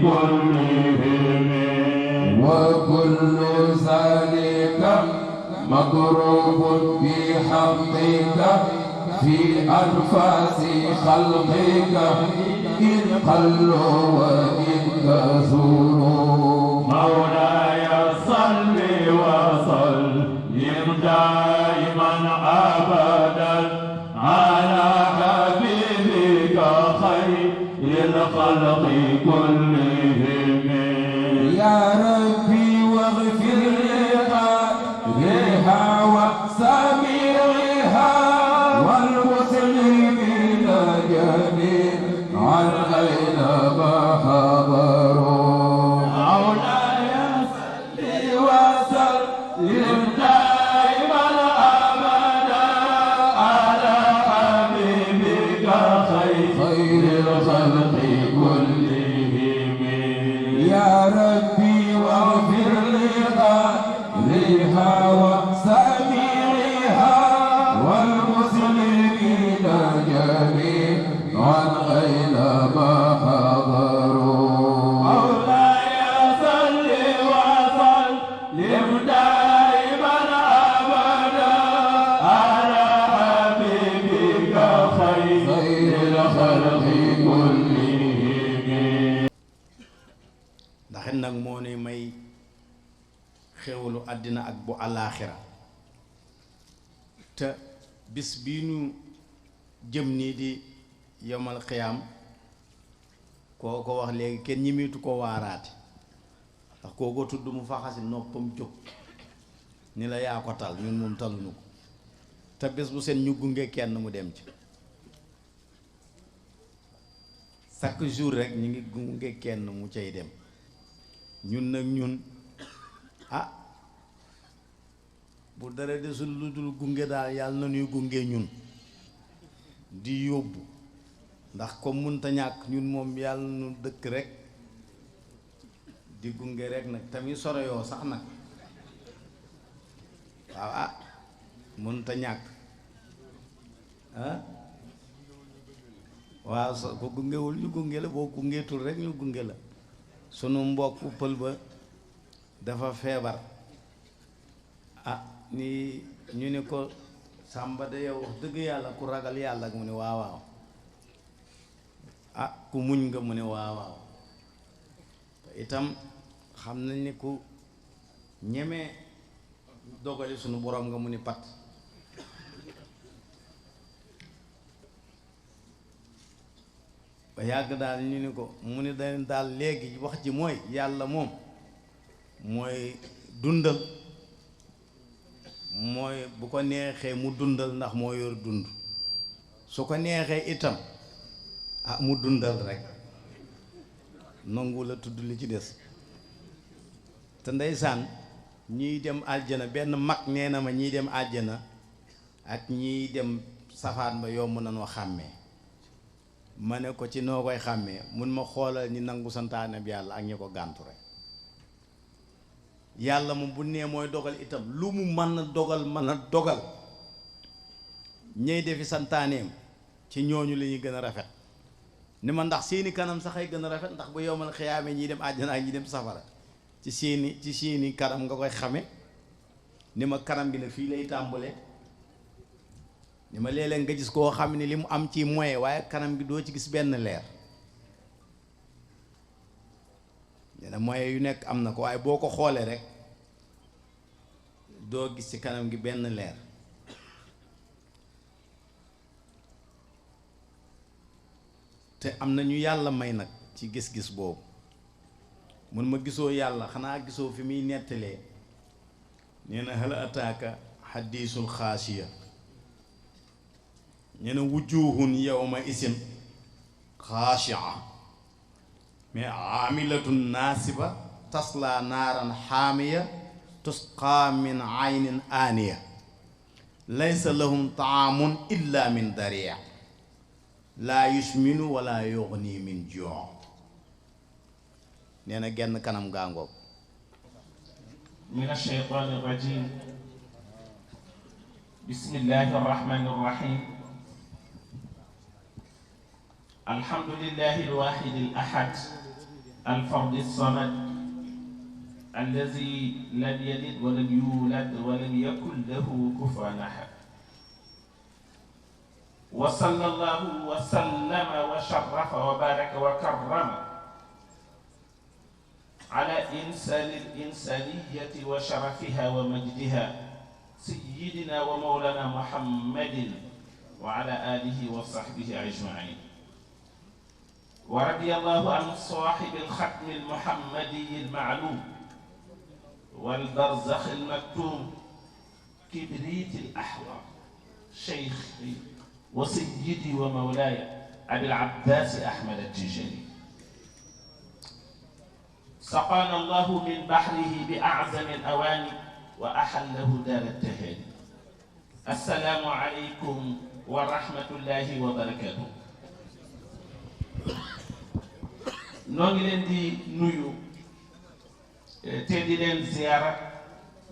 كلهم وكل ذلك مضروب بحقك في أنفاس خلقك إن قلوا وإن كثروا مولاي صل وسلم دائما أبدا على حبيبك خير الخلق كلهم يا ربي واغفر لها وسميعها والمسلمين جميعا أينما حضروا مولاي صل وسلم دائما أبدا على حبيبك خير الخلق كلهم يا ربي واغفر لها وسميعها والمسلمين جميعا أينما حضروا مولاي صل وسلم دائما أبدا على حبيبك خير الخلق كلهم ndax nag moo ne may xewlu àddina ak bu àllaaxira te bis bii nu jëm nii di yomal xiyaam koo ko wax léegi kenn ñimitu ko waaraate ndax koo ko tudd mu faxasi noppam jóg ni la yaa ko tal ñun moom taluñu ko te bés bu seen ñu gunge kenn mu dem ci chaque jour rek ñu ngi gunge kenn mu cay dem ñun nag ñun ah bu dara desul lu dul gunge daal yàlla na ñuy gunge ñun di yóbbu ndax comme mënta ñàkk ñun moom yàlla nu dëkk rek di gunge rek nag tamit sore yoo sax nag waaw ah mënta ñàkk ah waaw sa ko gungewul ñu gunge la boo gungeetul rek ñu gunge la sunu mbokk pël ba dafa feebar ah ni ñu ne ko Sàmba de yow wax dëgg yàlla ku ragal yàlla mu ne waaw waaw ah ku muñ nga mu ne waaw waaw itam xam nañ ni ku ñeme dogali sunu borom nga mu ni pat ba yàgg daal ñu ni ko mu ni dañ daal léegi wax ji mooy yàlla moom mooy dundal mooy bu ko neexee mu dundal ndax moo yor dund su ko neexee itam ah mu dundal rek nangu la tudd li ci des te ndeysaan ñiy dem àjjana benn mag nee na ma ñiy dem àjjana ak ñiy dem safaan ba yomb nañoo xàmmee ma ne ko ci noo koy xàmmee mun ma xoolal ñi nangu santaane bi yàlla ak ñi ko gàntu rek yàlla moom bu nee mooy dogal itam lu mu mën a dogal ñey defi santaaneem ci ñooñu la ñuy gën a rafet ni ma ndax seeni kanam sax ay gën a rafet ndax bu yowmal xiyaame ñiy dem àjjana ak ñi dem safara ci seeni kanam nga koy xame ni ma kanam bi nag fii lay tàmbale ni ma léeg-léeg nga gis koo xam ne li mu am ci moyen waaye kanam gi doo ci gis benn leer nee na moyen yu nekk am na ko waaye boo ko xoolee rek doo gis ci kanam gi benn leer te am na ñu yàlla may nag ci gis-gis boobu mun ma gisoo yàlla xanaa gisoo fi muy nettalee nee na hal ataaka xadiisul xaasiya nee na wujuhun yawma isin xaashia mais aamilatun naasiba tasla naaran xaamiya tusqaa min aynin aaniya laysa lahum taamun illa min daria laa yusminu wala yughni min juu nee na genn kanam gaangoog min ash-shaytaani rajiim bismillahi arrahmani arrahim alhamdulillahi alwaahidi alahad الفرد الصمد الذي لم يلد ولم يولد ولم يكن له كفوا أحد وصلى الله وسلم وشرف وبارك وكرم على إنسان الإنسانية وشرفها ومجدها سيدنا ومولانا محمد وعلى آله وصحبه أجمعين ورضي الله عن صاحب الختم المحمدي المعلوم والبرزخ المكتوم كبريت الأحوال شيخي وسيدي ومولاي أبي العباس أحمد التجاني سقانا الله من بحره بأعظم الأواني وأحله دار التهاني السلام عليكم ورحمة الله وبركاته noo ngi leen di nuyu te di leen ziyaara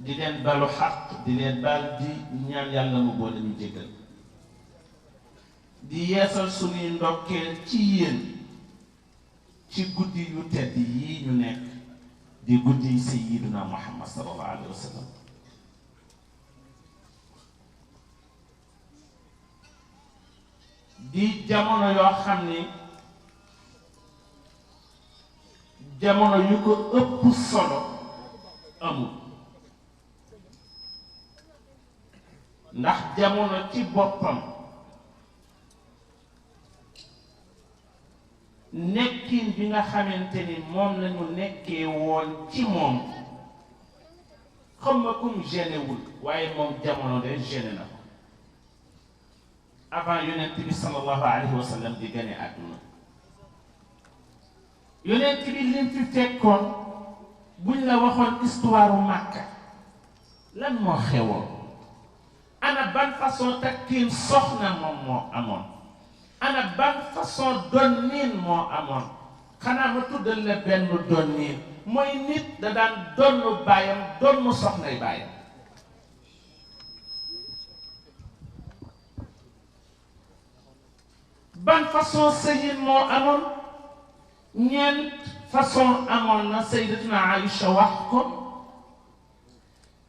di leen balu xaq di leen baal di ñaan yàlla mu boole ñu jéggal di yeesal suñuy ndokkeel ci yéen ci guddi yu tedd yi ñu nekk di guddi sayyiduna Muhammad sallallahu alayhi wa sallam di jamono yoo xam ni jamono yu ko ëpp solo amul ndax jamono ci boppam nekkin bi nga xamante ni moom lañu nekkee woon ci moom xam nga kum gêné wul waaye moom jamono de gêné na ko avant yonent bi sallallahu alayhi wa sallam di gane àdduna yonent bi lim fi fekkoon buñ la waxoon histoire Makka lan moo xewoon ana ban façon takkiin soxna moom moo amoon ana ban façon donniin moo amoon xanaa ma tuddal la benn donniin mooy nit da daan donnu baayam donnu soxnay baayam ban façon sëyin moo amoon ñeent façon amoon na sayyidatuna Aïcha wax ko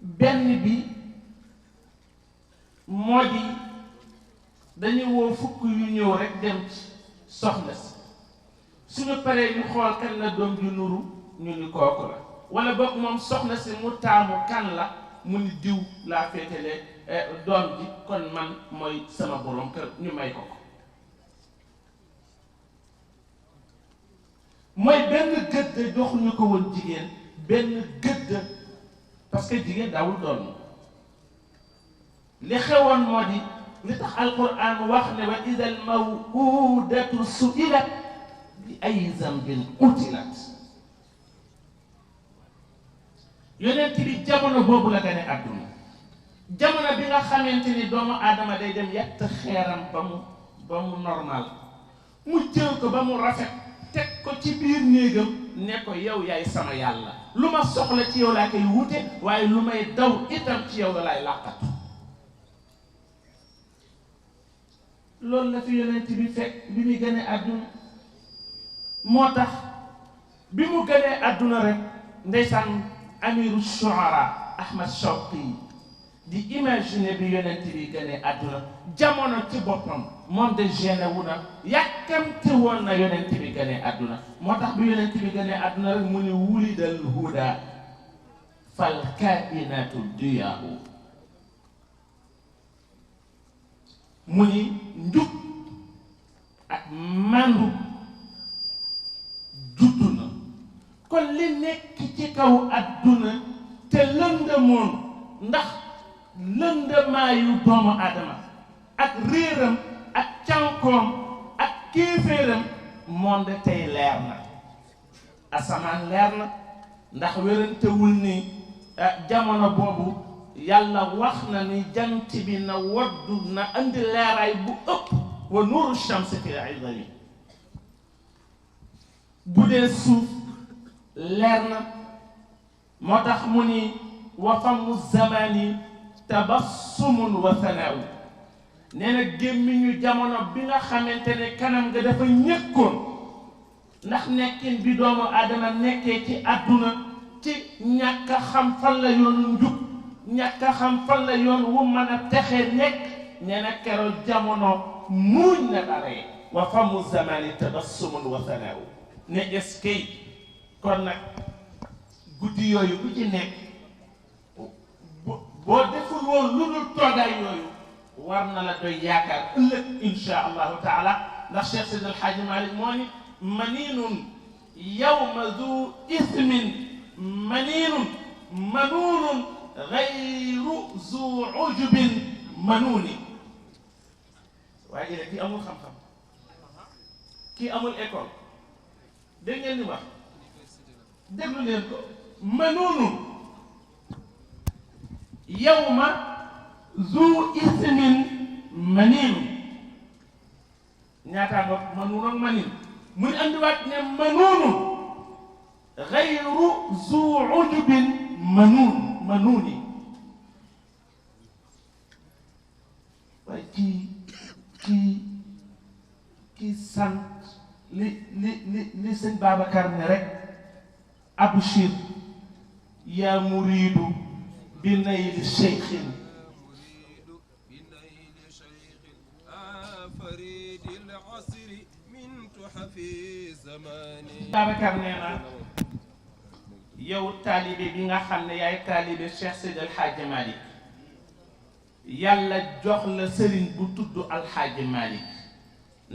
benn bi moo di dañu woo fukk yu ñëw rek dem ci soxna si suñu paree ñu xool kan la doom ju nuru ñu ni kooku la wala boog moom soxna si mu taamu kan la mu ni diw laa féetale doom ji kon man mooy sama borom kër ñu may ko ko mooy benn gëdd joxuñu ko woon jigéen benn gëdd parce que jigéen daawul doon li xewoon moo di li tax alquran wax ne wa ida al mawudatu suilat bi ay zambin qutilat yonent bi jamono boobu la gane àdduna jamono bi nga xamante ni doomu aadama day dem yett xeeram ba mu normal mu jël ko ba mu rafet teg ko ci biir néegam ne ko yow yaay sama yàlla lu ma soxla ci yow laa koy wute waaye lu may daw itam ci yow la laay làqatu loolu la fi yonent bi fekk bi muy gënee àdduna moo tax bi mu gënee àdduna rek ndeysaan amiru shuara Ahmad Shawqi di imaginer bi yonent bi gënee àdduna jamono ci boppam moom de gêné wu na yàkkamte woon na yonent bi gënee àdduna moo tax bi yonent bi gënee àdduna rek mu ni wulidal huda fal kainatu diyaahu mu ni njub ak mandu juddu na kon li nekk ci kaw àdduna te lëndëmoon ndax lëndëmaayu doomu aadama ak réeram ak cànkoom ak kéeféeram moom de tey leer na asamaan leer na ndax wérantewul ni jamono boobu yàlla wax na ni jant bi na waddu na andi leeraay bu ëpp wa nuuru shamsi fi idami bu dee suuf leer na moo tax mu ni wa famu zamani tabassumun wa sanaaw nee na gémmiñu jamono bi nga xamante ne kanam nga dafa ñëkkoon ndax nekkin bi doomu aadama nekkee ci àdduna ci ñàkk a xam fan la yoonu njub ñàkk a xam fan la yoon wu mën a texe nekk ñene keroog jamono muuñ na daree wa famu zamani tabassumun wa thanaaw ne eskay kon nag guddi yooyu bu ci nekk boo deful woon lu dul toogaay yooyu war na la doy yaakaar ëllëg insha allahu taala ndax Cheikh Seydi El Hadji Malick moo ni maniinun yawma du ismin maniinun manuunun gayru zu ujubin manuuni waaye jële kii amul xam-xam kii amul école dégg ngeen ni wax déglu leen ko manuunun yawma zu ismin maniinun ñaataa nga manuun ak maniin muy andiwaat ne manuunun gayru zu ujubin manuuni waaye kii sant li sëñ Babacar ne rek abshir yaa muriidu bi nayli cheikhin Babacar nee na yow taalibe bi nga xam ne yaay taalibe Cheikh Seydi El Hadji Malick yàlla jox la sëriñ bu tudd Alxaaji Malick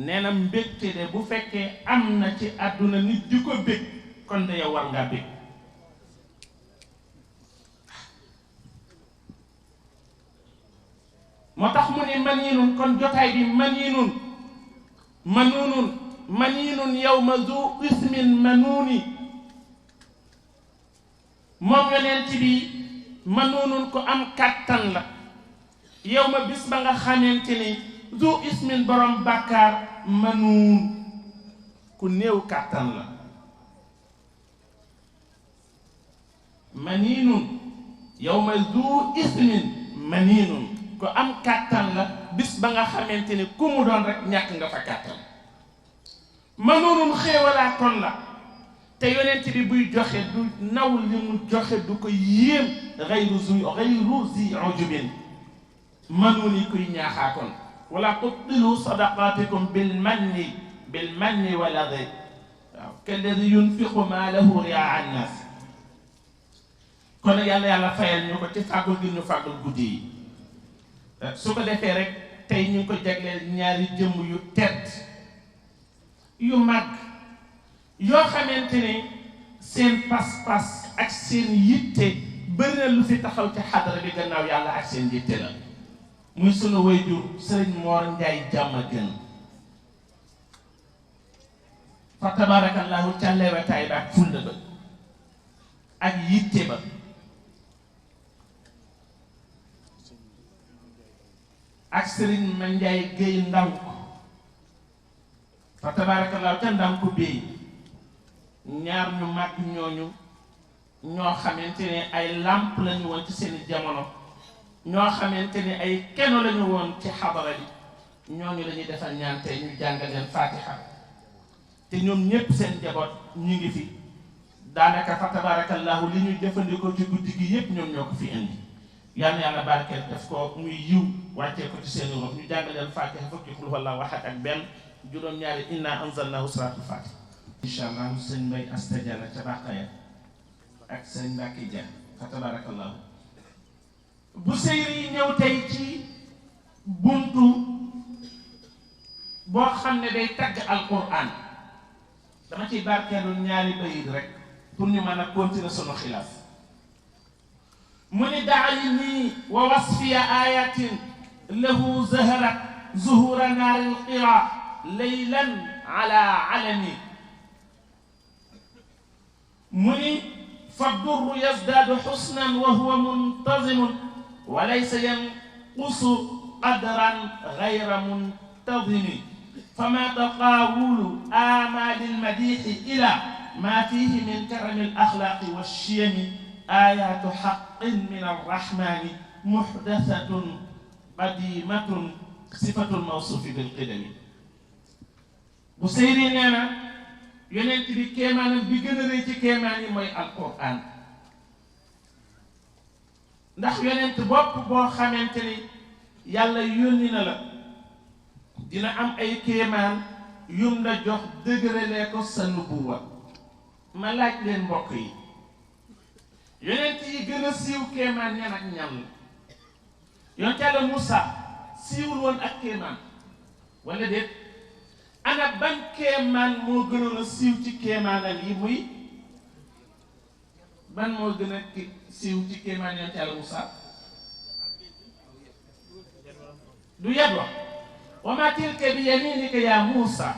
nee na mbégte de bu fekkee am na ci àdduna nit di ko bég kon de yow war ngaa bég moo tax mu ne maniinun kon jotaay bi maniinun manuunun maniinun yawma zu ismin manuuni moom yonent bi manuunun ko am kàttan la yow ma bis ba nga xamante ni zu ismin borom bàkkaar manuun ku néew kàttan la maniinun yow ma zu ismin maniinun ku am kàttan la bis ba nga xamante ni ku mu doon rek ñàkk nga fa kàttan manuunun xéewalaa kon la te yonent bi buy joxe du naw li mu joxe du ko yéem gayru zi ujubin manuun yi kuy ñaaxaakoon wala tubtilu sadaqatikum bil manni wal adha waaw kalladi yunfiqu maalahu riyaa annaas kon yàlla fayal ñu ko ci fàggul gi ñu fàggul guddi yi su ko defee rek tey ñu ngi ko jagleel ñaari jëmm yu tedd yu màgg yoo xamante ne seen pas-pas ak seen yitte bëri na lu fi taxaw ci xadara bi gannaaw yàlla ak seen yitte la muy sunu waajur sëriñ Moor Njaay Jàmmagën fa tabarakallahu ca lewetaay ba ak fulla ba ak yitte ba ak sëriñ Ma Njaay Géy Ndaw fa tabarakallahu ca ndam ko béy ñaar ñu mag ñooñu ñoo xamante ne ay làmp lañu woon ci seeni jamono ñoo xamante ne ay keno lañu woon ci xadara bi ñooñu lañuy defal ñaan tey ñu jàngal leen fatiha te ñoom ñépp seen jaboot ñu ngi fi daanaka fa tabarakallahu li ñuy jëfandikoo ci guddi gi yépp ñoom ñoo ko fi indi yal na yàlla barkeel def ko muy yiw wàccee ko ci seeni rox ñu jàngal leen fatiha fukki xul huwallahu ahad ak benn juróom-ñaari inna anzalnahu salaatul fatiha incha allah sëñ Mbay Astajana ca Baqaya ak sëñ Mbàkke Dia fa tabarakallahu bu seyri ñëw tey ci buntu boo xam ne day tagg alquran dama ciy barkeelu ñaari bayit rek pour ñu mën a continuer sunu xilaaf mu ni daalini wa wasfiya ayatin lahu zaharat zuhura naari lqira laylan ala alami mu ni فالضر يزداد حسنا وهو منتظم وليس ينقص قدرا غير منتظم فما تقاول آمال المديح إلى ما فيه من كرم الأخلاق والشيم آيات حق من الرحمن محدثة قديمة صفة الموصوف بالقدم بسيرين أنا yonent bi kéemaanam bi gën a rëy ci kéemaan yi mooy alquran ndax yonent bopp boo xamante ni yàlla yónni na la dina am ay kéemaan yum la jox dëgëralee ko sa nubuwa ma laaj leen mbokk yi yonent yi gën a siiw kéemaan ñan ak ñan la yonent Yàlla Moussa siiwul woon ak kéemaan wala déet ana ban kéemaan moo gënoon a siiw ci kéemaanam yi muy ban moo gën a siiw ci kéemaan yonent Yàlla Moussa du yadwa wa ma tilka bi yaminika ya Moussa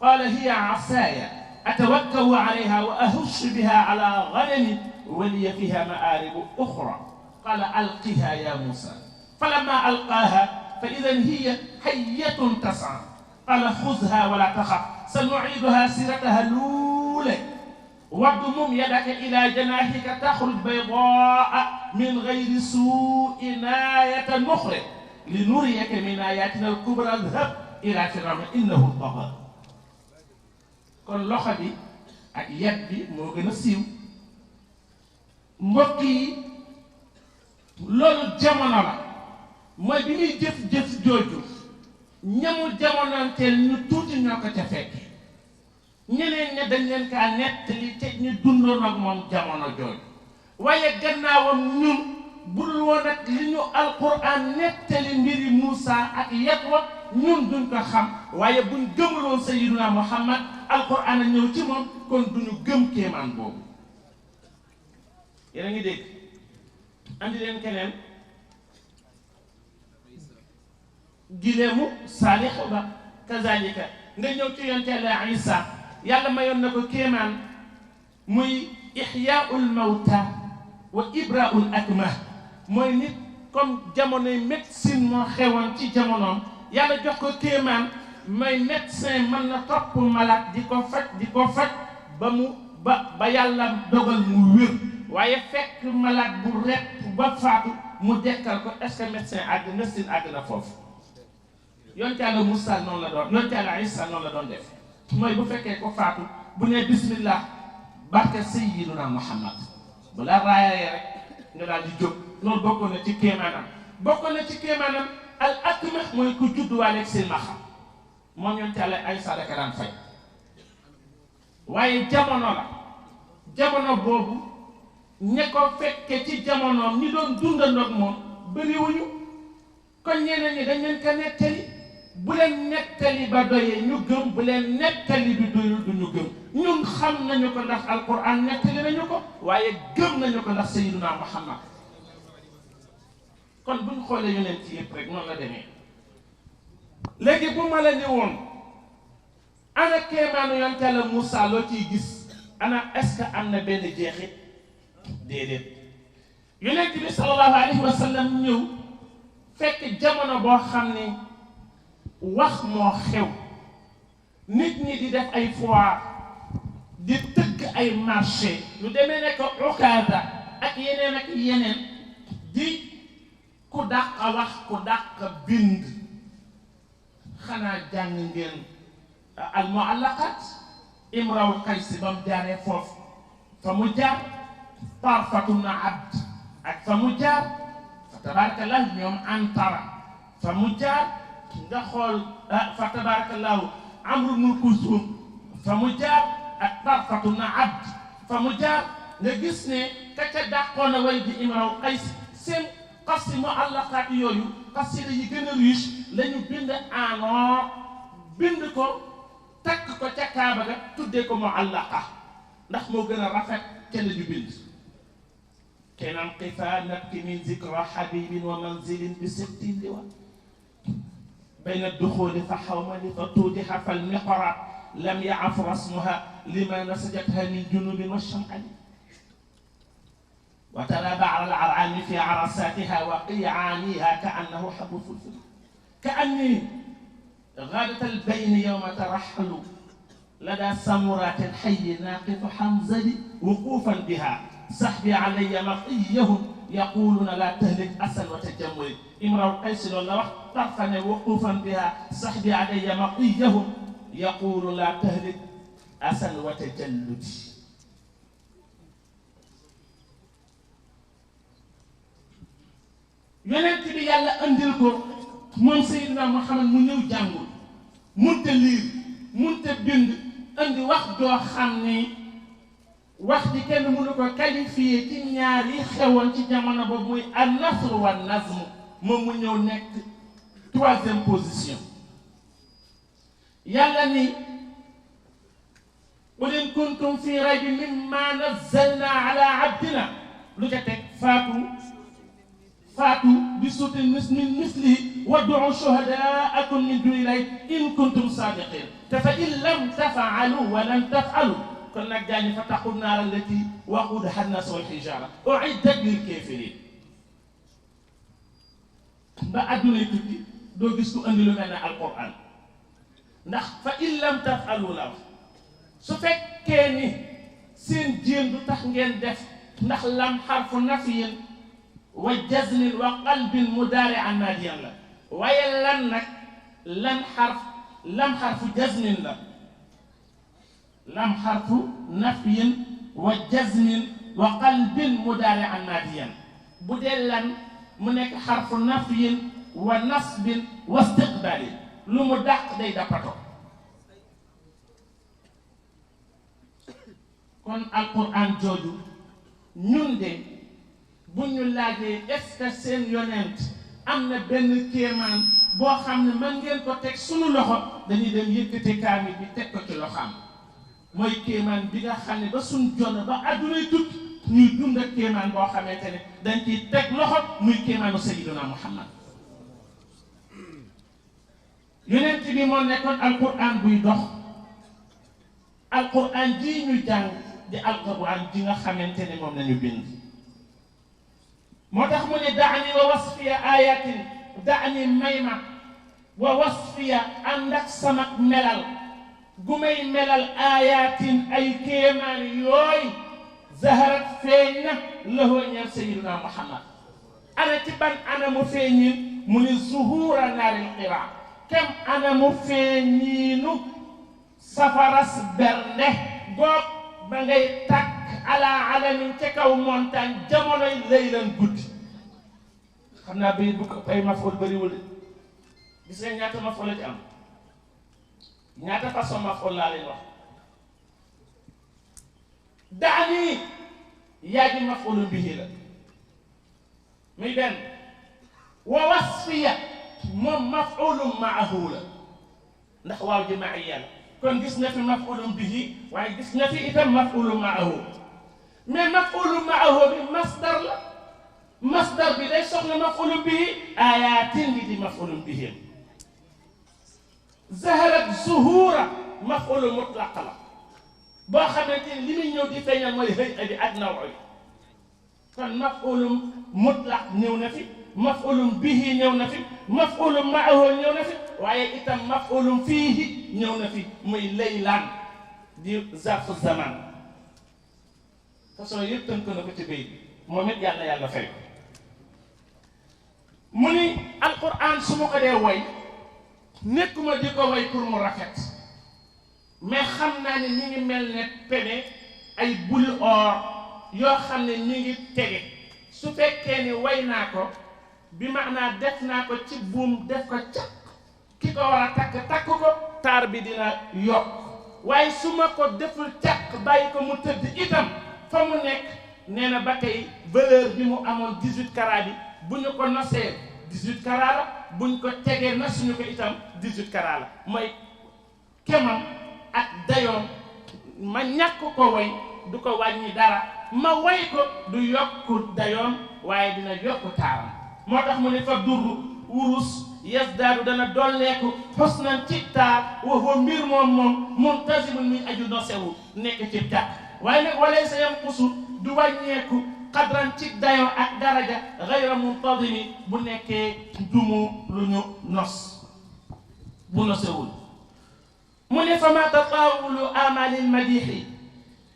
qala hiya asaya atawakkau alayha wa ahussu biha ala ghanami wa liya fiha ma'aribu ukhra qala alqiha ya Moussa falamma alqaha fa idhan hiya hayyatun tas'a qala khudhha wa la takhaf sanu'iduha sirataha al-ula واضمم يدك إلى جناحك تخرج بيضاء من غير سوء آية نخرج لنريك من آياتنا الكبرى اذهب إلى فرعون إنه طغى kon loxo bi ak yat bi moo gën a siiw mbokk yi loolu jamono la mooy bi muy jëf jooju ñamul jamonoonteel ñu tuuti ñoo ko ca fekk ñeneen ña dañ leen kaa nettali te ñu dundoon ak moom jamono jooju waaye gannaawam ñun bul woon ak li ñu alquran nettali mbiri Moussa ak yat wa ñun duñ ko xam waaye buñ gëmuloon sayyiduna Muhammad alquran a ñëw ci moom kon duñu gëm kéemaan boobu yéen a ngi dégg andi leen keneen gileemu Saalixu ba kazalika nga ñëw ci yonent Yàlla Isa yàlla mayoon na ko kéemaan muy ixyaaul mawta wa ibraul akmah mooy nit comme jamonoy médecine moo xewoon ci jamonoom yàlla jox ko kéemaan may médecin mën na topp malade di ko faj ba yàlla dogal mu wér waaye fekk malade bu rek ba faatu mu dekkal ko est-ce que médecin àgg na foofu yonent Yàlla Moussa noonu la doon yonent Yàlla Isa noonu la doon def mooy bu fekkee ko faatu bu ne bismillah barke sayyiduna Muhammad bu la raayee rek nga daal di jóg loolu bokkoon na ci kéemaanam al akmah mooy ku judduwaaleeg silmaxa moom yonent Yàlla Isa daka daan fay waaye jamono boobu ña ko fekke ci jamonoom ñi doon dundandoog moom bëriwuñu kon ñeneen ñi dañ leen ko nettali bu leen nettali ba doyee ñu gëm bu leen nettali bi doyul du ñu gëm ñun xam nañu ko ndax alquran nettali nañu ko waaye gëm nañu ko ndax sayyiduna Muhammad kon buñ xoolee yonent ci yëpp rek noonu la demee léegi bu ma la ni woon ana kéemaanu yonent Yàlla Moussa loo ciy gis ana est-ce que am na benn jeexit déedéet yonent bi sallallahu alayhi wa sallam ñëw fekk jamono boo xam ni wax moo xew nit ñi di def ay foire di tëgg ay marché lu demee nekk Ukaada ak yeneen di ku dàq wax ku dàq bind xanaa jàng ngeen al muallaqat imrawul Qays ba mu jaaree foofu fa mu jaar Tarfatu na Abd ak fa mu jaar fa tabarakallah ñoom Antara fa mu jaar nga xool fa tabarakallahu Amru ibn Kulsum fa mu jaar ak Tarfatu na Abd fa mu jaar nga gis ne ka ca dàqoon a way di imrawul Qays seen xas mu àllaqaat yooyu xasida yi gën a riche la ñu bind en or bind ko takk ko ca Kaaba ga tuddee ko mu àllaqa ndax moo gën a rafet ca la ñu bind kenam qifa nabki min zikra habibin wa manzilin bi sittin liwa bayna duxuli fa xawmali fa tuudixa fal miqra lam yaaf rasmuha lima nasajatha min junubin wa shamali وترى بعض العرعان في عرساتها وقيعانيها كأنه حب فلفل كأني غادة البين يوم ترحل لدى سمرات الحي ناقف حنظلي وقوفا بها سحبي علي مطيهم يقولون لا تهلك أسل وتجمل امرؤ قيس الله طرفا وقوفا بها سحبي علي مطيهم يقول لا تهلك asal wa tajalludi yonent bi yàlla andil ko moom Seydina Muhammad mu ñëw jàngul munta liir munta bind andi wax joo xam ni wax ji kenn mënu ko qualifié ci ñaar yi xewoon ci jamono boobu muy an-nasr wa nazm moom mu ñëw nekk troisième position yàlla ni qul in kuntum fi raybin mimma nazzalna ala abdina lu ca teg faatu bi suutin min mislihi wad'u shuhadaakum min dunillahi in kuntum saadiqin te fa in lam taf'alu wa lan taf'alu kon nag gaañu fa taqu naara allati waquuduha an-naas wal hijaara u'iddat lil kaafiriin ba addunay tukki doo gis ku andi lu mel ne alquran ndax fa in lam taf'alu la wax su fekkee ni seen jéem du tax ngeen def ndax lam xarfu nafyin wa jazmin wa qalbin mudaari'an naadiyan la waaye lan nag lam xarfu jazmin la lam xarfu nafyin wa jazmin wa qalbin mudaari'an naadiyan bu dee lan mu nekk xarfu nafyin wa nasbin wa istiqbaali lu mu dàq day dappato kon alquran jooju ñun de bu ñu laajee est-ce que seen yonent am na benn kéemaan boo xam ne mën ngeen ko teg sunu loxo dañuy dem yëkkate kaamil bi teg ko ci loxoom mooy kéemaan bi nga xam ne ba suñ jonn ba addunay tukki ñuy dund ak kéemaan boo xamante ne dañ ciy teg loxo muy kéemaanu Sayyiduna Muhammad yonent bi moo nekkoon alquran buy dox alquran ji ñu jàng di alquran ji nga xamante ne moom lañu bind moo tax mu ne daani wa wasfiya ayatin daani mayma wa wasfiya ànd ak sama melal gu may melal ayatin ay kéemaan yooyu zaharat feeñ na lahoo ñeel Sayyiduna Muhammad ana ci ban ana mu feeñin mu ni zuhura naaril qiraa kem ana mu feeñiinu safaras bernde goog ba ngay tàkk ala alamin ca kaw montagne jamonoy laylan guddi xam naa bayit bu ko ay mafool bëriwul gis nga ñaata mafool la ci am ñaata façon mafool laa leen wax daani yaa ji mafoolu bihi la muy benn wa wasfiya moom mafoolu maahu la ndax waaw ji maaiya la kon gis nga fi mafoolu bihi waaye gis nga fi itam mafoolu maahu mais mafoolu maahu bi masdar la masdar bi day soxla mafoolu bihi ayatin bi di mafoolu bihi zaharat zuhura mafoolu mutlaq la boo xamante ni li muy ñëw di feeñal mooy hëy bi ak naw yi kon mafoolu mutlaq ñëw na fi mafoolu bihi ñëw na fi mafoolu maahu ñëw na fi waaye itam mafoolu fiihi ñëw na fi muy laylaan di zarfu zaman façon yëpp tënk na ko ci béy bi moom it yàlla fay mu ni alquran su ma ko dee woy nekkuma di ko woy pour mu rafet mais xam naa ne mi ngi mel ne pene ay buli or yoo xam ne mi ngi tege su fekkee ni way naa ko bi maanaa def naa ko ci buum def ko caq ki ko war a takk ko taar bi dina yokk waaye su ma ko deful caq bàyyi ko mu tëdd itam fa mu nekk nee na ba tey valeur bi mu amoon 18 carats bi bu ñu ko nosee 18 carats la bu ñu ko tegee nasuñu ko itam 18 carats la mooy kemam ak dayoom ma ñàkk ko way du ko wàññi dara ma way ko du yokku dayoom waaye dina yokku taaram moo tax mu ne fa durru wurus yasdaadu dana dolleeku xusnan ci taar wa huwa mbir moom muntazimun muy aju nosewu nekk ci tàkk waaye nag walay sa yam xusu du wàññeeku xadran ci dayoo ak daraja gayra muntazimi bu nekkee dumu lu ñu nos bu nosewul mu ne fa ma tataawulu amalil madixi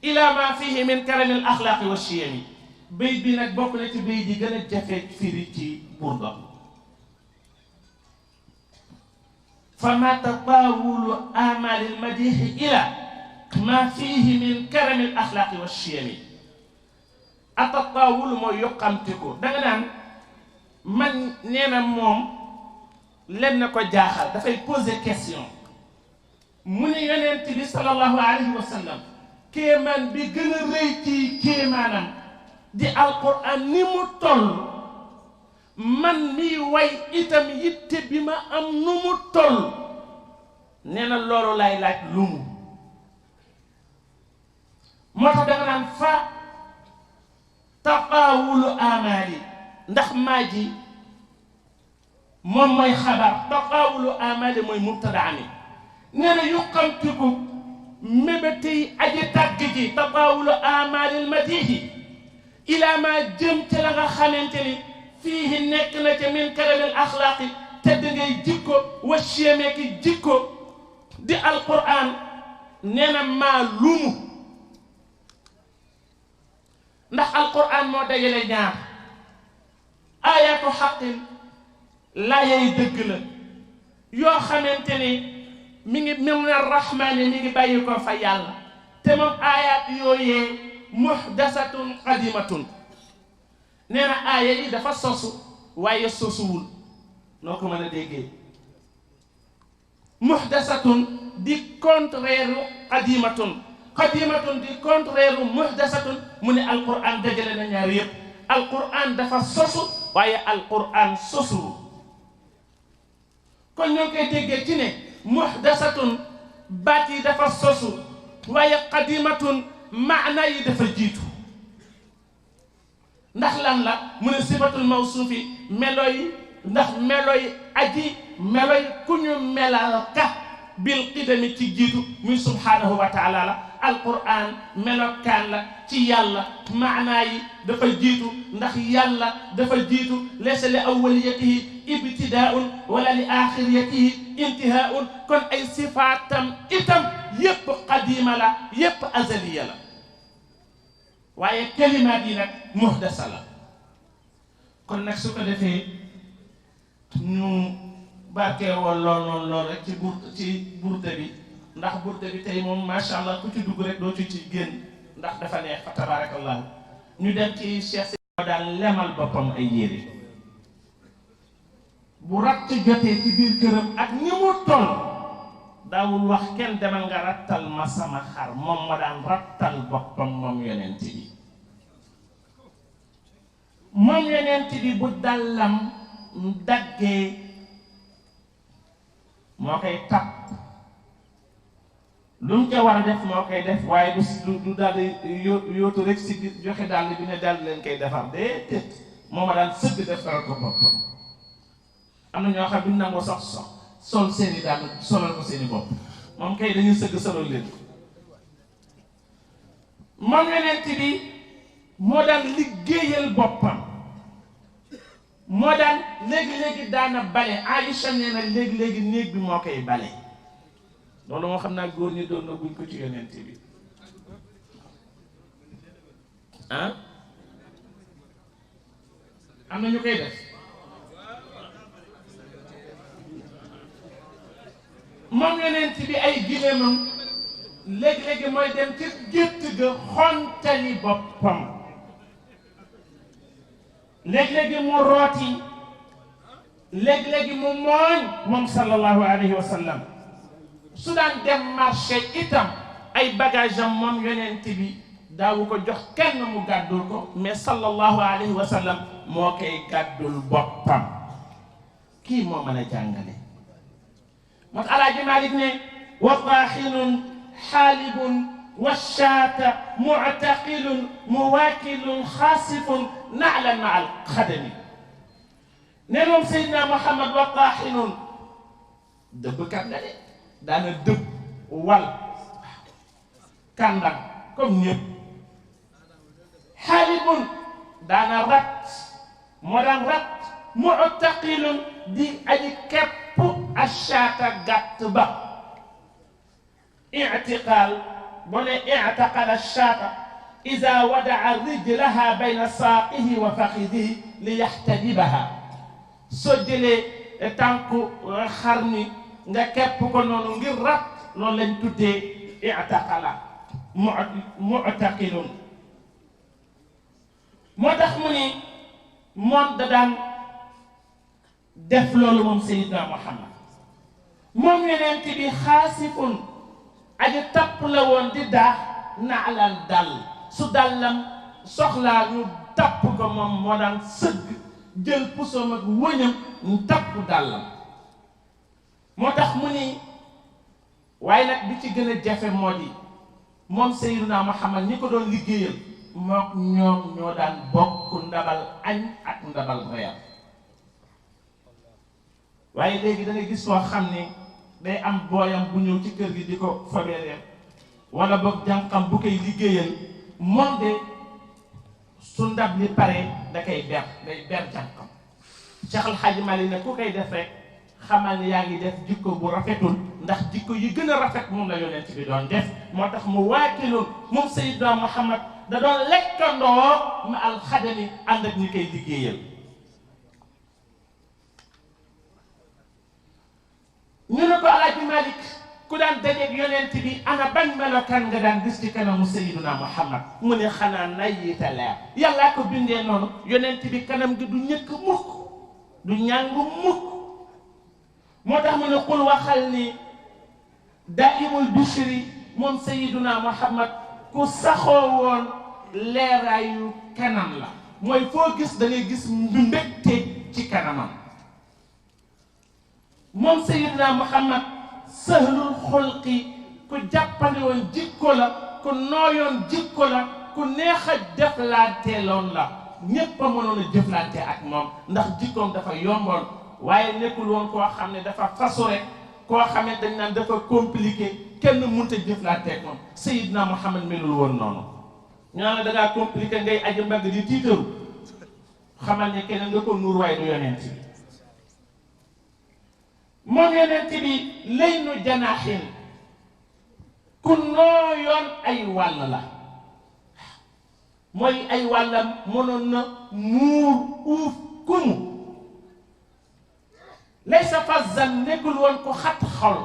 ila ma fihi min karamil axlaaqi wa chiyami béy bi nag bokk na ci béy ji gën a jafe firi ci burda fa ma tataawulu amalil madixi ila ma fihi min karami al axlaaqi wa chiyami atatawul mooy yokkamtiku da nga naan man nee na moom len na ko jaaxal dafay poser question mu ne yonent bi sallallahu alayhi wa sallam kéemaan bi gën a rëy ci kéemaanam di alquran ni mu toll man mi way itam yitte bi ma am nu mu toll nee na loolu lay laaj lu mu moo tax da nga naan fa taqaawulu amaali ndax maa ji moom mooy xabar taqaawulu amaali mooy mubtadaa mi nee na yuqamtiku mébéte yi aji tàgg ji taqaawulu amaalil madihi ilaa ma jëm ca la nga xamante ni fii nekk na ca min karamil axlaaqi tedd ngay jikko wa chiémeeki jikko di alquran nee na maa lumu ndax alquran moo dajale ñaar ayatu xaqin laayay dëgg la yoo xamante ni mi ngi min arrahmaani mi ngi bàyyi ko fa yàlla te moom ayat yooyee muhdasatun qadimatun nee na aaya yi dafa sosu waaye sosuwul noo ko mën a déggee muhdasatun di contraire qadimatun qadimatun di contraire muhdasatun mu ne alquran dajale na ñaar yëpp alquran dafa sosu waaye alquran sosuwul kon ñoo koy déggee ci ne muhdasatun baat yi dafa sosu waaye qadimatun maana yi dafa jiitu ndax lan la mu ne sifatul mawsuufi meloy ndax meloy aji meloy ku ñu melal ka bil qidami ci jiitu muy subhanahu wa taala la alquran melokaan la ci yàlla maanaa yi dafa jiitu ndax yàlla dafa jiitu laysa li awwaliyatihi ibtidaun wala li axiriyatihi intihaun kon ay sifaatam itam yépp qadima la yépp azaliya la waaye kalimaat yi nag muhdasa la kon nag su ko defee ñu barkee woon lool rek ci burda bi ndax burda bi tey moom macha allah ku ci dugg rek doo ci génn ndax dafa neex fa tabarakallah ñu dem ci Cheikh si daan lemal boppam ay yére bu ratt jotee ci biir këram ak ni mu toll daawul wax kenn demal nga rattal ma sama xar moom ma daan rattal boppam moom yonent bi moom yonent bi bu dallam daggee moo koy tàpp lu mu ca war a def moo koy def waaye du daal di yóotu rek si joxe dàll bi ne daal leen koy defar déedéet moo ma daan sëgg defal ko boppam am na ñoo xam duñ nangoo sax sol seeni daal solal ko seeni bopp moom kay dañuy sëgg solal leen ko moom yonent bi moo daan liggéeyal boppam moo daan léegi-léegi daana bale Aïcha nee na léegi-léegi néeg bi moo koy bale loolu moo xam naa góor ñi doon na guñ ko ci yonent bi ah am na ñu koy def moom yonent bi ay gileemam léegi-léegi mooy dem ci gétt ga xontali boppam léegi-léegi mu rooti léegi-léegi mu mooñ moom sallallahu alayhi wa sallam su daan dem marché itam ay bagage am moom yonent bi daawu ko jox kenn mu gàddul ko mais sallallahu alayhi wa sallam moo koy gàddul boppam kii moo mën a jàngale moo tax Alaaji Maalik ne wa taaxinun xaalibun wa shaata muctaqilun muwaakilun xaasifun naclan maa alxadami ne moom Seydina Muhammad wa taaxinun dëbbkat la de daana dëbb wal kàndang comme ñëpp xaalibun daana rat moo daan rat muctaqilun di aji kepp ashaata gàtt ba ictiqaal bu ne ictaqala ashaata ida wadaca rijlaha bayna saaqihi wa faxidihi li yaxtadibaha soo jëlee tànku xar mi nga kepp ko noonu ngir rat loolu lañ tuddee i'taqala mu'taqilun moo tax mu ni moom da daan def loolu moom Seydina Muhammad moom yonent bi xaasifun aji tapp la woon di daax naalan dal su dallam soxlaa ñu tapp ko moom moo daan sëgg jël pusoom ak wëñam ñu tapp dallam moo tax mu ni waaye nag bi ci gën a jafe moo di moom Seydina Muhammad ñi ko doon liggéeyal mook ñoom ñoo daan bokk ndabal añ ak ndabal reer waaye léegi da ngay gis soo xam ne day am booyam bu ñëw ci kër gi di ko fabeereel wala boog jànqam bu koy liggéeyal moom de su ndab li pare da koy ber day ber jànqam Cheikh El Hadji Malick ne ku koy def rek xamal ne yaa ngi def jikko bu rafetul ndax jikko yi gën a rafet moom la yonent bi doon def moo tax mu waakiloon moom Seydina Muhammad da doon lekkandoo ma alxadami ànd ak ñi koy liggéeyal ñu ne ko Alaaji Malick ku daan dajeeg yonent bi ana ban melokaan nga daan gis ci kanamu Seydina Muhammad mu ne xanaa nayyita leer yàllaa ko bindee noonu yonent bi kanam gi du ñëkk mukk du ñàng mukk moo tax mu ne qul waxal ni daaimul bishri moom Seydina Muhammad ku saxoo woon leeraayu kanam la mooy foo gis da ngay gis mbégte ci kanamam moom Seydina Muhammad sahlul xulqi ku jàppale woon jikko la ku nooyoon jikko la ku neex a jëflanteeloon la ñépp a mënoon a jëflante ak moom ndax jikkoom dafa yomboon waaye nekkul woon koo xam ne dafa fasu rek koo xam ne dañ naan dafa compliqué kenn mënut a jëflante ak moom Seydina Muhammad melul woon noonu ñu naan la da ngaa compliqué ngay aji mbagg di tiitaru xamal ne keneen nga ko nuur waaye du yonent bi moom yonent bi lay nu janaaxin ku nooyoon ay wàll la mooy ay wàllam mënoon na muur uuf kumu laysa fazzan nekkul woon ku xat xol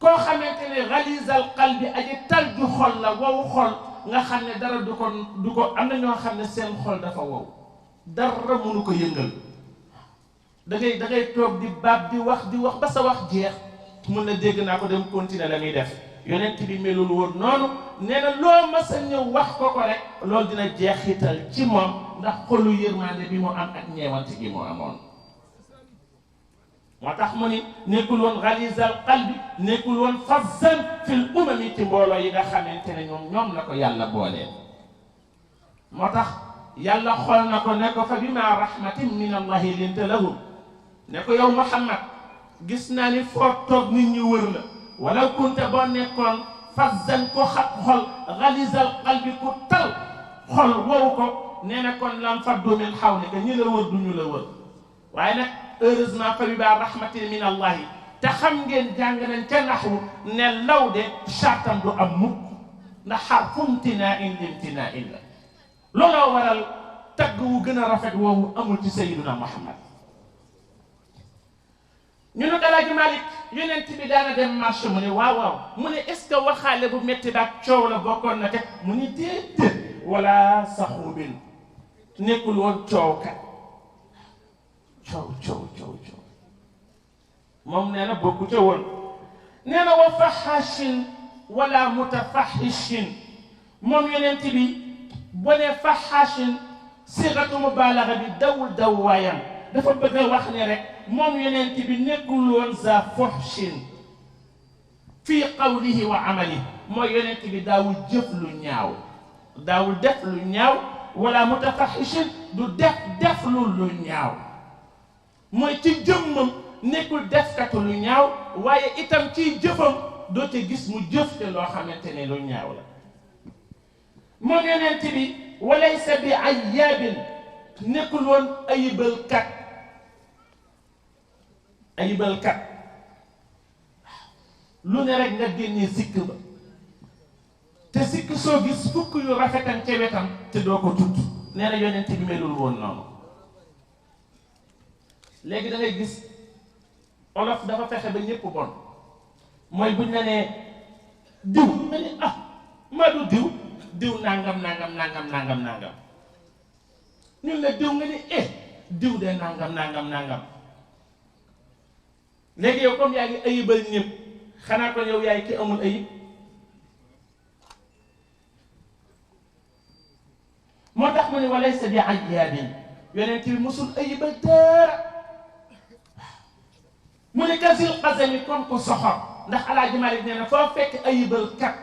koo xamante ne xalisal qalbi aji tal ju xol la wow xol nga xam ne dara du ko am na ñoo xam ne seen xol dafa wow dara mënu ko yëngal da ngay toog di baab di wax ba sa wax jeex mun na dégg naa ko dem continuer la muy def yonent bi melul woon noonu nee na loo mas a ñëw wax ko rek loolu dina jeexital ci moom ndax xolu yërmande bi mu am ak ñeewante gi mu amoon moo tax mu ni nekkul woon xalisal qalbi nekkul woon fazzan fil umami ci mbooloo yi nga xamante ne ñoom la ko yàlla boolee moo tax yàlla xool na ko ne ko fa bima rahmatin min allahi linta lahum ne ko yow Muhammad gis naa ni foo toog nit ñi wër la wala kunte boo nekkoon fazzan ko xat xol xalisal qalbi ku tal xol wow ko nee na kon lam faddu min hawlika ñi la wër duñu la wër waaye nag heureusement fa bima rahmatin min allahi te xam ngeen jàng nañ ca naxwu ne law de sartam du am mukk ndax xarfumtinaa in limtinaa in la looloo waral tagg wu gën a rafet woowu amul ci Sayyiduna Muhammad ñu ne Alaaji Malick yonent bi daana dem marché mu ne waaw mu ne est-ce que waxaale bu métti baak coow la bokkoon na te mu ni déedéet wala saxuubin nekkul woon coow kat coow moom nee na bokku ca woon nee na wa faxashin wala mutafaxishin moom yonent bi boo nee faxashin siratu mubaalaga bi daw waayam dafa bëgg a wax ne rek moom yonent bi nekkul woon za fuxshin fii qawlihi wa amalihi mooy yonent bi daawul jëf lu ñaaw daawul def lu ñaaw wala mutafaxishin du def lu ñaaw mooy ci jëmmam nekkul defkatu lu ñaaw waaye itam ci jëfam doo te gis mu jëf te loo xamante ne lu ñaaw la moom yonent bi walaysa bi ayyaabin nekkul woon ayibalkat lu ne rek nga génnee sikk ba te sikk soo gis fukk yu rafetam ca wetam te doo ko tudd nee na yonent bi melul woon noonu léegi da ngay gis olof dafa fexe ba ñëpp bon mooy buñ la nee diw nga ni ah maa du diw nangam nangam nangam nangam nangam ñun la diw nga ni diw de nangam nangam nangam léegi yow comme yaa ngi ayibal ñëpp xanaa ko yow yaay ki amul ayib moo tax mu ne walaysa bi ajjaabin yonent bi musul ayibal dara mu ne kasil xasami comme ku soxor ndax Alaaji Malik nee na foo fekk ayibal kat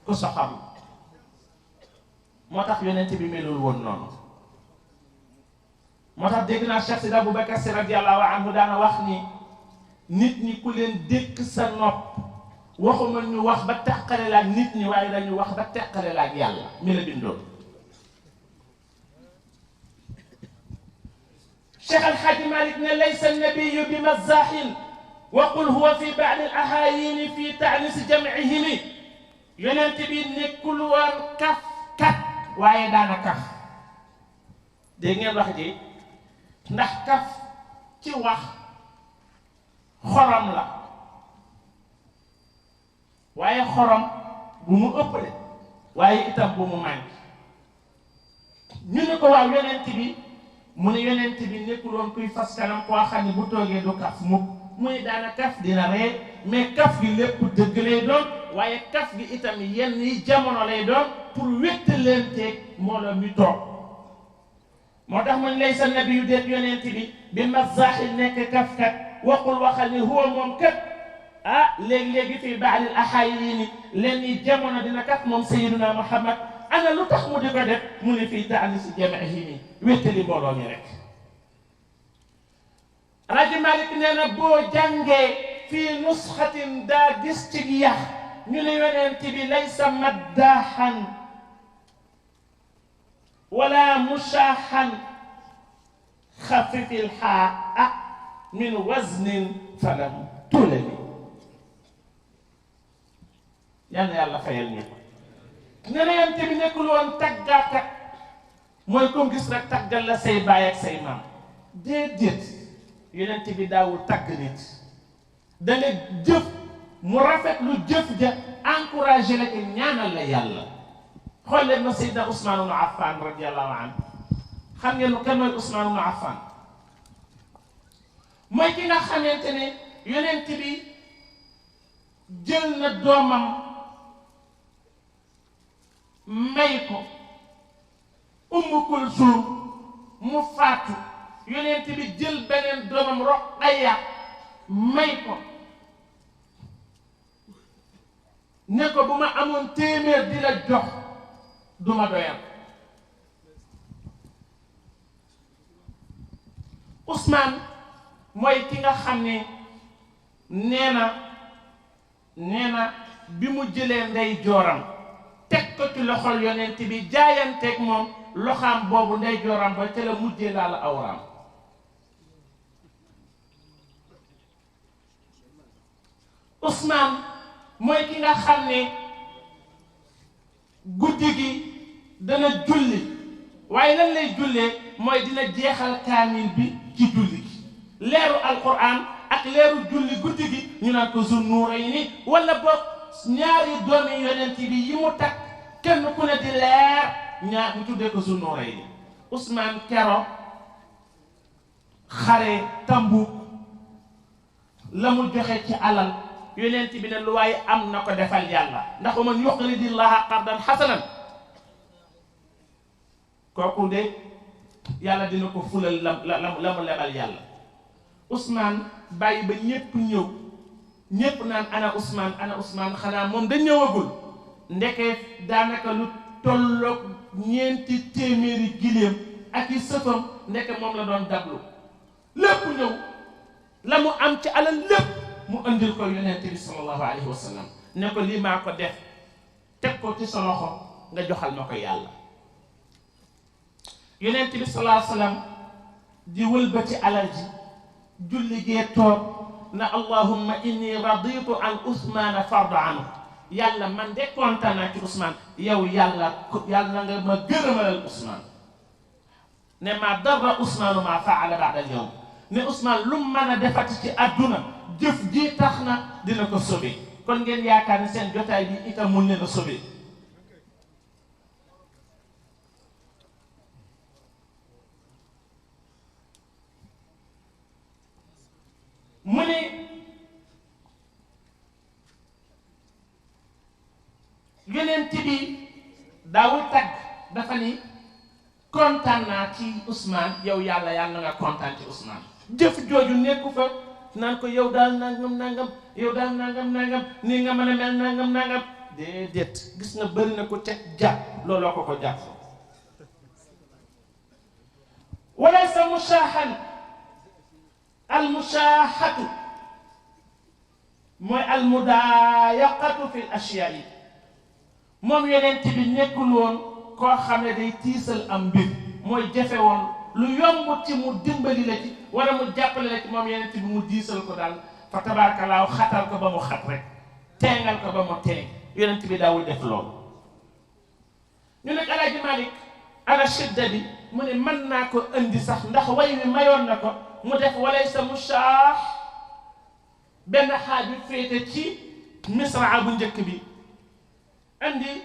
ku soxor moo tax yonent bi melul woon noonu moo tax dégg naa Cheikh Sidi Aboubacar Si radiyallahu anhu daana wax ni nit ñi ku leen dékk sa nopp waxuma ñu wax ba teqale la ak nit ñi waaye dañu wax ba teqale la ak yàlla mi la bindoon Cheikh Alxaaji Malik ne laysa nabiyu bi mazaxin wa qul huwa fi baadi al ahayini fi taanis jamcihimi yonent bi nekkul woon kaf kat waaye daana kaf dégg ngeen wax ji ndax kaf ci wax xorom la waaye xorom bu mu ëpp de waaye itam bu mu manqué ñu ne ko waaw yonent bi mu ne yonent bi nekkuloon kuy fas kanam koo xam ne bu toogee du kaf mukk mu ne daana kaf dina ree mais kaf gi lépp dëgg lay doon waaye kaf gi itam yenn yi jamono lay doon pour wéttalanteeg mbooloo mi toog moo tax mu ne laysa nabiyu déet yonent bi mazaaxi nekk kafkat waxul waxal ni huwa moom kat léegi-léegi fii baadil ahayini leen ni jamono dina kat moom sayyiduna Muhammad ana lu tax mu di ko def mu ne fii taanisi jam'ihimi wéttali mbooloo mi rek Alaaji Malik nee na boo jàngee fii nusxatin daa gis ci yax ñu ne yonent bi laysa maddaaxan wala mushaaxan xafifil xaa min waznin falam tulami yal na yàlla fayal ñu nee na yonent bi nekkul woon taggaakat mooy comme gis rek taggal la say baay ak say maam déedéet yonent bi daawul tagg nit da nga jëf mu rafet lu jëf ja encouragé la ki ñaanal la yàlla xool leen ma Seydina Ousmane ibn Affan radiyallahu anhu xam ngeen kan mooy Ousmane ibn Affan mooy ki nga xamante ne yonent bi jël na doomam may ko Umm Kulsum mu faatu yonent bi jël beneen doomam Roqaya may ko ne ko bu ma amoon téeméer di la jox du ma doyal Ousmane mooy ki nga xam ne nee na bi mu jëlee ndey jooram teg ko ci loxol yonent bi jaayanteeg moom loxaam boobu ndey jooram ba ca la mujjee laal awraam Ousmane mooy ki nga xam ne guddi gi dana julli waaye lan lay jullee mooy dina jeexal kaamil bi ci julli gi leeru alquran ak leeru julli guddi gi ñu naan ko Zun Nuurayni wala boog ñaari doomi yonent bi yi mu takk kenn ku ne di leer ñaar ñu tuddee ko Zun Nuurayni Ousmane kero xare Tambuk la mu joxe ci alal yonent bi ne lu waaye am na ko defal yàlla ndax man yuqridillaha qardan hasanan kooku de yàlla dina ko fulal la mu lebal yàlla Ousmane bàyyi ba ñépp ñëw ñépp naan ana Ousmane xanaa moom da ñëwagul ndeke daanaka lu tolloog 4 téeméeri giléem ak i sëfam ndeke moom la doon dablu lépp ñëw la mu am ci alal lépp mu andil ko yonent bi sallallahu alayhi wa sallam ne ko lii maa ko def teg ko ci sa loxo nga joxal ma ko yàlla yonent bi sallallahu alayhi wa sallam di wëlbati alal ji julli gee toog na allahumma inni raditu an Ousmane farda anhu yàlla man de kontaan naa ci Ousmane yow yàlla nga ma gërëmalal Ousmane ne ma darra Ousmane ma faala ba'da al-yawm ne Ousmane lu mën a defati ci àdduna jëf ji tax na dina ko sobe kon ngeen yaakaar ne seen jotaay bi itam mun leen a sauver. mu ne yonent bi daawul tagg dafa ni kontaan naa ci Ousmane yow yàlla yàlla nga kontaan ci Ousmane. jëf jooju nekku fa naan ko yow daal nangam nangam yow daal nangam nangam nii nga mën a mel nangam nangam déedéet gis nga bëri na ko teg jàpp looloo ko jàpp. walaysa mushaahan al mushaahatu mooy al mudaayaqatu fi l ashyaa yi moom yonent bi nekkul woon koo xam ne day tiisal am mbir mooy jafe woon lu yomb ci mu dimbali la ci wala mu jàppale la ci moom yonent bi mu diisal ko daal fa tabaarakallaahu xatal ko ba mu xat rek teengal ko ba mu teeng yonent bi daawul def loolu. ñu nekk Alaaji Malik ala shidda bi mu ne mën naa ko indi sax ndax way wi mayoon na ko mu def walaysa mushaah benn xaaj bi féete ci misraa bu njëkk bi andi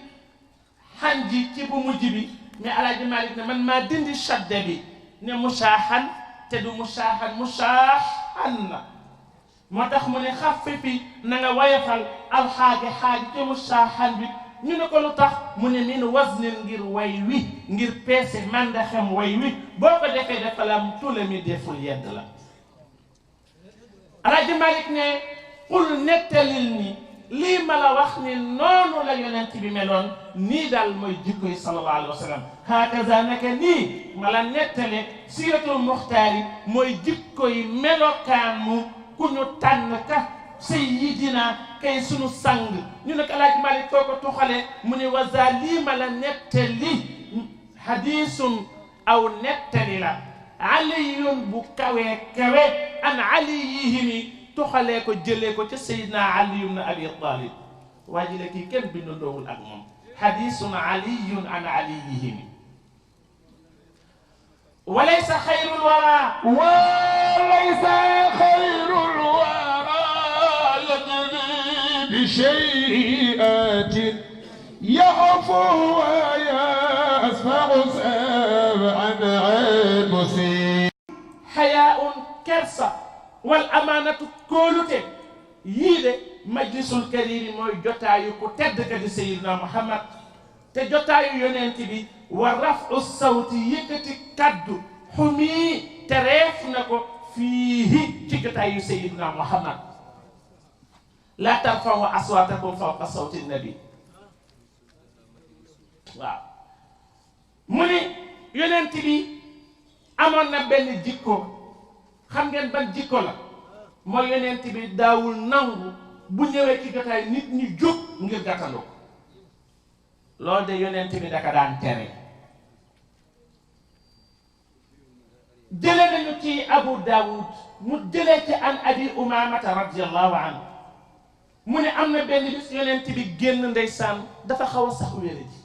xanji ci bu mujj bi mais Alaaji Malik ne man maa dindi shadda bi ne mushaahan te du mushaahan mushaahan la moo tax mu ne xafifi na nga wayafal alxaaji xaaji ci mushaahan bi ñu ne ko lu tax mu ne min wasnin ngir way wi ngir peese mandaxem way wi boo ko defee dafa lam tula mi deful yedd la. Alaaji Malik ne qul nettalil ni lii ma la wax ni noonu la yonent bi meloon nii daal mooy jikko yi sallallahu alayhi wa sallam hakaza naka nii ma la nettale siyatul muxtaari mooy jikko yi melokaan mu ku ñu tànn ka sayyidina kay sunu sang ñu ne ko Alaaji Malik foo ko tuxalee mu ne waza lii ma la nettali hadisun aw nettali la aliyun bu kawee kawe an aliyihimi tuxalee ko jëlee ko ca Seydina Ali ibn Abi Talib waa ji la kii kenn bindu doowul ak moom hadisun aliyun an aliyihimi walaysa xayrul wara walaysa xayrul wara yajri bi shay'atin yaxfu wa yasfa'u sab'an an musib xayaun kersa wal amaanatu kóolute yii de majlisul karimi mooy jotaayu ku tedd ka di Seydina Muhammad te jotaayu yonent bi wa rafu sawti yëkkati kaddu xumi te reef na ko fii ci jotaayu Seydina Muhammad laa tarfa'u aswaatakum fawqa sawti nabi waaw mu ni yonent bi amoon na benn jikko xam ngeen ban jikko la mooy yonent bi daawul nangu bu ñëwee ci jotaay nit ñi jóg ngir gàttandu ko loolu de yonent bi daka daan tere. jëlee nañu ci Abu Daawud mu jëlee ci an Abi Umaamata radiyallahu anhu mu ne am na benn bis yonent bi génn ndeysaan dafa xaw a sax wéere ji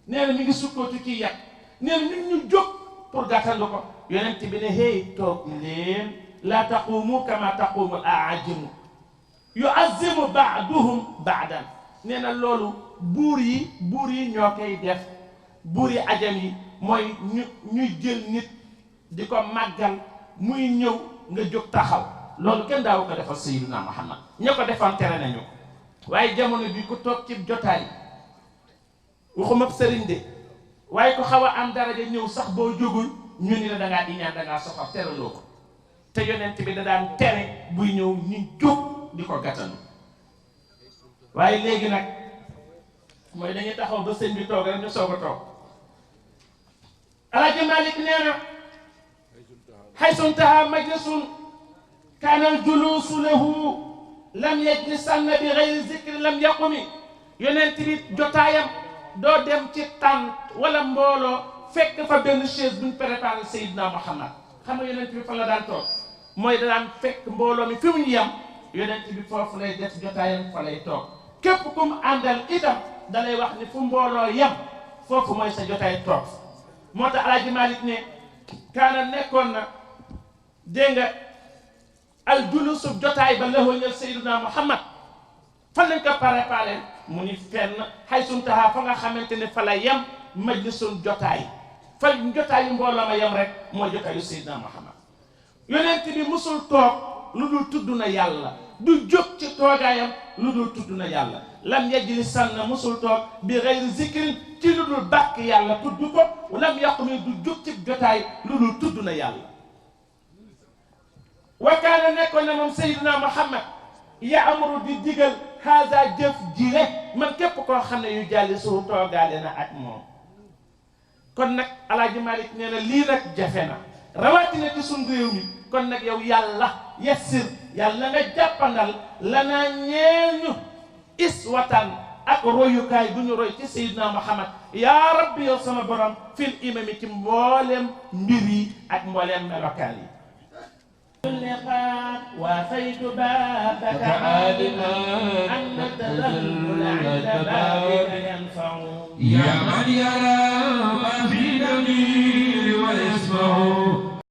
nee na mi ngi sukkootu ci yàq nee na nit ñu jóg pour gàttandu ko yonent bi ne hey toog leen laa taqumu kama taqumu al-a'ajimu yu'azzimu ba'duhum ba'dan nee na loolu buur yi ñoo koy def buur yi ajam yi mooy ñuy jël nit di ko màggal muy ñëw nga jóg taxaw loolu kenn daawu ko defal Sayyidina Muhammad ña ko defoon tere nañu ko waaye jamono bi ku toog ci jotaay waxuma sëriñ de waaye ku xaw a am daraja ñëw sax boo jógul ñu ni la da ngaa iñaan da ngaa soxor teraloo ko te yonent bi da daan tere buy ñëw ñu jóg di ko gàttanu waaye léegi nag mooy dañuy taxaw ba sëñ bi toog rek ñu soog a toog. Alaaji Malik nee na haysu intaha majlisun kaana al-juluusu lahu lam yajlisanna bi ghayri zikri lam yaqumi yonent bi jotaayam doo dem ci tànt wala mbooloo fekk fa benn chaise buñ préparé Seydina Muhammad xam nga yonent bi fa la daan toog mooy da daan fekk mbooloo mi fi mu ñu yem yonent bi foofu lay def jotaayam fa lay toog képp ku mu àndal itam da lay wax ni fu mbooloo yem foofu mooy sa jotaay toog moo tax Alaaji Malik ne kaana nekkoon na dégg nga al julusu jotaay ba la ñëw Seydina Muhammad fan lañ ko préparé mu ni fenn xay suntaha fa nga xamante ne fa la yem majlisun jotaay fa jotaayu mbooloo ma yem rek mooy jotaayu Seydina Muhammad yonent bi musul toog lu dul tudd na yàlla du jóg ci toogaayam lu dul tudd na yàlla lam yajlisan na musul toog bi gayri zikrin ci lu dul bàkk yàlla tudd ko lam yaqumi du jóg ci jotaay lu dul tudd na yàlla wa kaana nekkoon na moom Seydina Muhammad yaamuru di digal haza jëf jile man képp koo xam ne yu jàlli suuf toogaale na ak moom kon nag Alaaji Malik nee na lii nag jafe na rawatina ci suñ réew mi kon nag yow yàlla yassir yàlla nga jàppandal lanaa ñeeñu iswatan ak royukaay bu ñu roy ci Seydina Muhammad yaa rabbi yow sama borom fil imami ci mbooleem mbir yi ak mbooleem melokaan yi اللقاء وافيت بابك عالما أن التذلل عند بابك ينفع يا من يرى ما في ضميري ويسمع